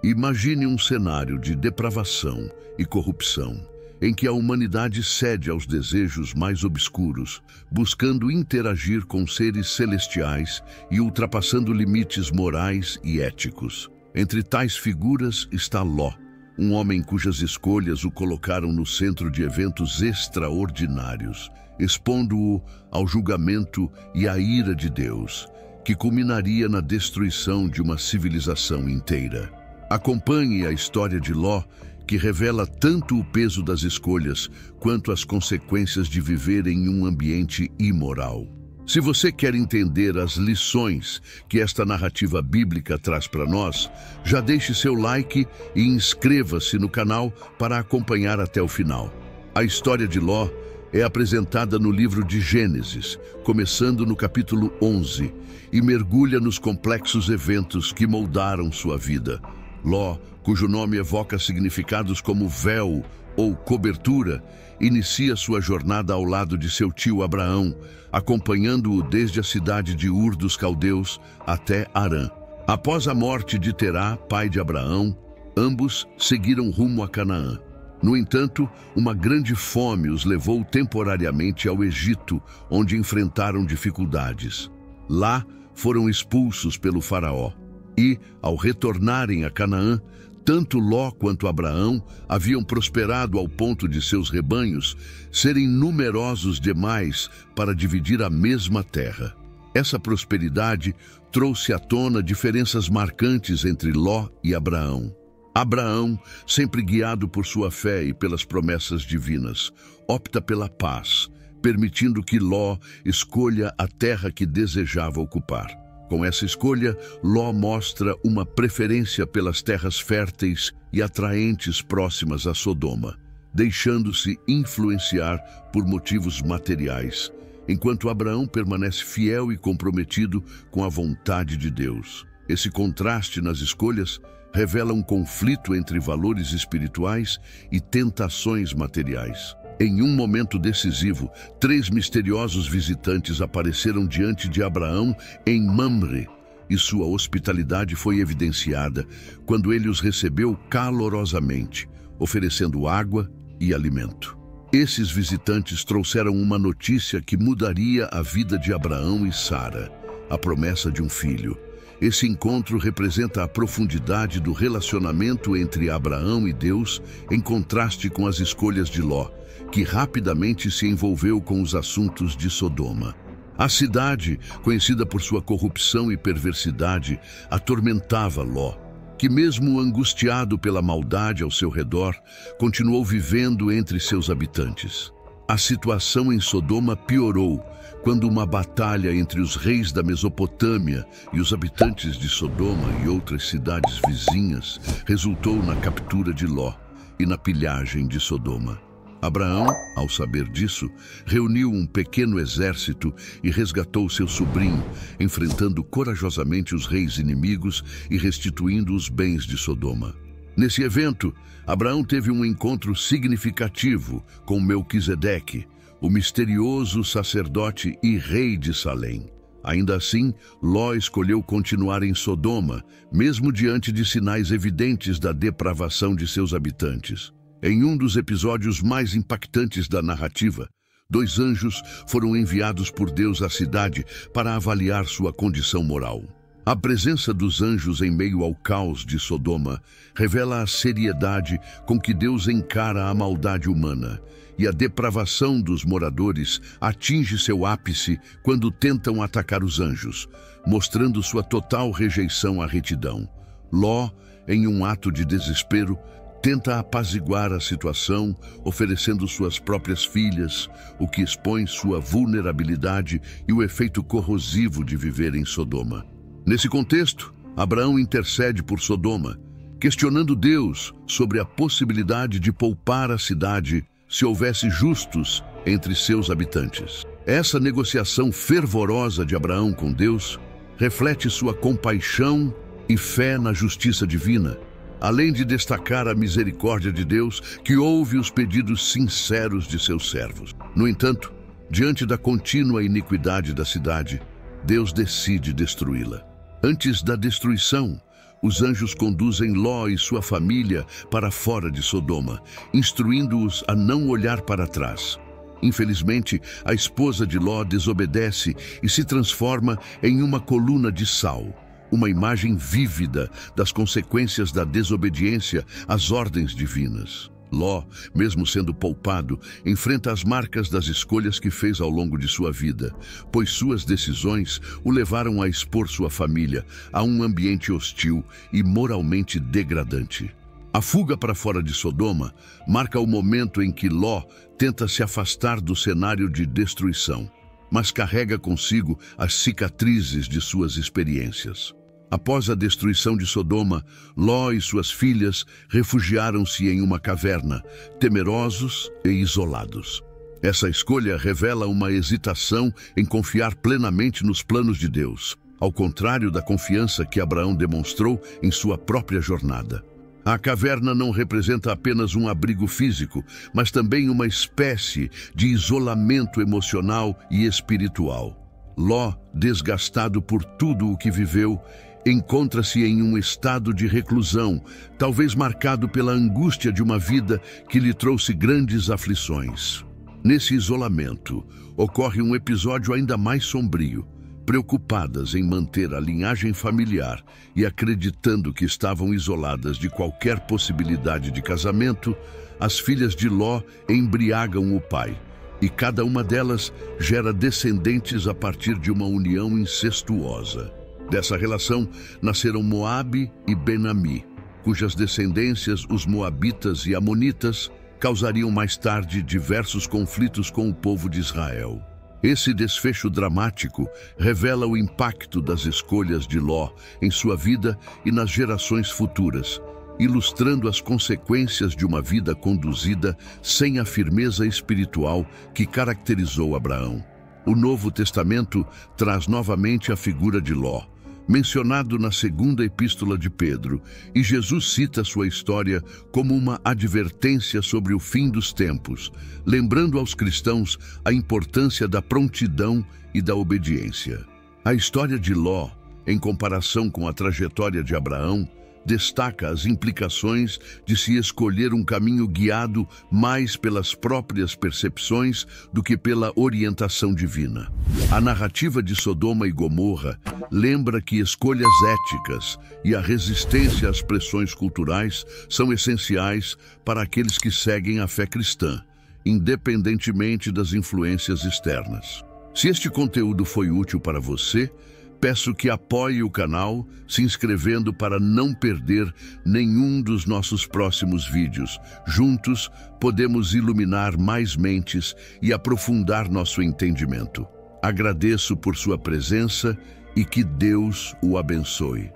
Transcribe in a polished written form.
Imagine um cenário de depravação e corrupção, em que a humanidade cede aos desejos mais obscuros, buscando interagir com seres celestiais e ultrapassando limites morais e éticos. Entre tais figuras está Ló, um homem cujas escolhas o colocaram no centro de eventos extraordinários, expondo-o ao julgamento e à ira de Deus, que culminaria na destruição de uma civilização inteira. Acompanhe a história de Ló, que revela tanto o peso das escolhas quanto as consequências de viver em um ambiente imoral. Se você quer entender as lições que esta narrativa bíblica traz para nós, já deixe seu like e inscreva-se no canal para acompanhar até o final. A história de Ló é apresentada no livro de Gênesis, começando no capítulo 11, e mergulha nos complexos eventos que moldaram sua vida. Ló, cujo nome evoca significados como véu ou cobertura, inicia sua jornada ao lado de seu tio Abraão, acompanhando-o desde a cidade de Ur dos Caldeus até Harã. Após a morte de Terá, pai de Abraão, ambos seguiram rumo a Canaã. No entanto, uma grande fome os levou temporariamente ao Egito, onde enfrentaram dificuldades. Lá, foram expulsos pelo faraó. E, ao retornarem a Canaã, tanto Ló quanto Abraão haviam prosperado ao ponto de seus rebanhos serem numerosos demais para dividir a mesma terra. Essa prosperidade trouxe à tona diferenças marcantes entre Ló e Abraão. Abraão, sempre guiado por sua fé e pelas promessas divinas, opta pela paz, permitindo que Ló escolha a terra que desejava ocupar. Com essa escolha, Ló mostra uma preferência pelas terras férteis e atraentes próximas a Sodoma, deixando-se influenciar por motivos materiais, enquanto Abraão permanece fiel e comprometido com a vontade de Deus. Esse contraste nas escolhas revela um conflito entre valores espirituais e tentações materiais. Em um momento decisivo, 3 misteriosos visitantes apareceram diante de Abraão em Mamre, e sua hospitalidade foi evidenciada quando ele os recebeu calorosamente, oferecendo água e alimento. Esses visitantes trouxeram uma notícia que mudaria a vida de Abraão e Sara, a promessa de um filho. Esse encontro representa a profundidade do relacionamento entre Abraão e Deus, em contraste com as escolhas de Ló, que rapidamente se envolveu com os assuntos de Sodoma. A cidade, conhecida por sua corrupção e perversidade, atormentava Ló, que mesmo angustiado pela maldade ao seu redor, continuou vivendo entre seus habitantes. A situação em Sodoma piorou quando uma batalha entre os reis da Mesopotâmia e os habitantes de Sodoma e outras cidades vizinhas resultou na captura de Ló e na pilhagem de Sodoma. Abraão, ao saber disso, reuniu um pequeno exército e resgatou seu sobrinho, enfrentando corajosamente os reis inimigos e restituindo os bens de Sodoma. Nesse evento, Abraão teve um encontro significativo com Melquisedeque, o misterioso sacerdote e rei de Salém. Ainda assim, Ló escolheu continuar em Sodoma, mesmo diante de sinais evidentes da depravação de seus habitantes. Em um dos episódios mais impactantes da narrativa, 2 anjos foram enviados por Deus à cidade para avaliar sua condição moral. A presença dos anjos em meio ao caos de Sodoma revela a seriedade com que Deus encara a maldade humana, e a depravação dos moradores atinge seu ápice quando tentam atacar os anjos, mostrando sua total rejeição à retidão. Ló, em um ato de desespero, tenta apaziguar a situação, oferecendo suas próprias filhas, o que expõe sua vulnerabilidade e o efeito corrosivo de viver em Sodoma. Nesse contexto, Abraão intercede por Sodoma, questionando Deus sobre a possibilidade de poupar a cidade se houvesse justos entre seus habitantes. Essa negociação fervorosa de Abraão com Deus reflete sua compaixão e fé na justiça divina, além de destacar a misericórdia de Deus que ouve os pedidos sinceros de seus servos. No entanto, diante da contínua iniquidade da cidade, Deus decide destruí-la. Antes da destruição, Os anjos conduzem Ló e sua família para fora de Sodoma, instruindo-os a não olhar para trás. Infelizmente, a esposa de Ló desobedece e se transforma em uma coluna de sal, uma imagem vívida das consequências da desobediência às ordens divinas. Ló, mesmo sendo poupado, enfrenta as marcas das escolhas que fez ao longo de sua vida, pois suas decisões o levaram a expor sua família a um ambiente hostil e moralmente degradante. A fuga para fora de Sodoma marca o momento em que Ló tenta se afastar do cenário de destruição, mas carrega consigo as cicatrizes de suas experiências. Após a destruição de Sodoma, Ló e suas filhas refugiaram-se em uma caverna, temerosos e isolados. Essa escolha revela uma hesitação em confiar plenamente nos planos de Deus, ao contrário da confiança que Abraão demonstrou em sua própria jornada. A caverna não representa apenas um abrigo físico, mas também uma espécie de isolamento emocional e espiritual. Ló, desgastado por tudo o que viveu, encontra-se em um estado de reclusão, talvez marcado pela angústia de uma vida que lhe trouxe grandes aflições. Nesse isolamento, ocorre um episódio ainda mais sombrio. Preocupadas em manter a linhagem familiar e acreditando que estavam isoladas de qualquer possibilidade de casamento, as filhas de Ló embriagam o pai, e cada uma delas gera descendentes a partir de uma união incestuosa. Dessa relação nasceram Moabe e Ben-Ami, cujas descendências, os moabitas e amonitas, causariam mais tarde diversos conflitos com o povo de Israel. Esse desfecho dramático revela o impacto das escolhas de Ló em sua vida e nas gerações futuras, ilustrando as consequências de uma vida conduzida sem a firmeza espiritual que caracterizou Abraão. O Novo Testamento traz novamente a figura de Ló, mencionado na segunda epístola de Pedro, e Jesus cita sua história como uma advertência sobre o fim dos tempos, lembrando aos cristãos a importância da prontidão e da obediência. A história de Ló, em comparação com a trajetória de Abraão, destaca as implicações de se escolher um caminho guiado mais pelas próprias percepções do que pela orientação divina. A narrativa de Sodoma e Gomorra lembra que escolhas éticas e a resistência às pressões culturais são essenciais para aqueles que seguem a fé cristã, independentemente das influências externas. Se este conteúdo foi útil para você, peço que apoie o canal se inscrevendo para não perder nenhum dos nossos próximos vídeos. Juntos, podemos iluminar mais mentes e aprofundar nosso entendimento. Agradeço por sua presença e que Deus o abençoe.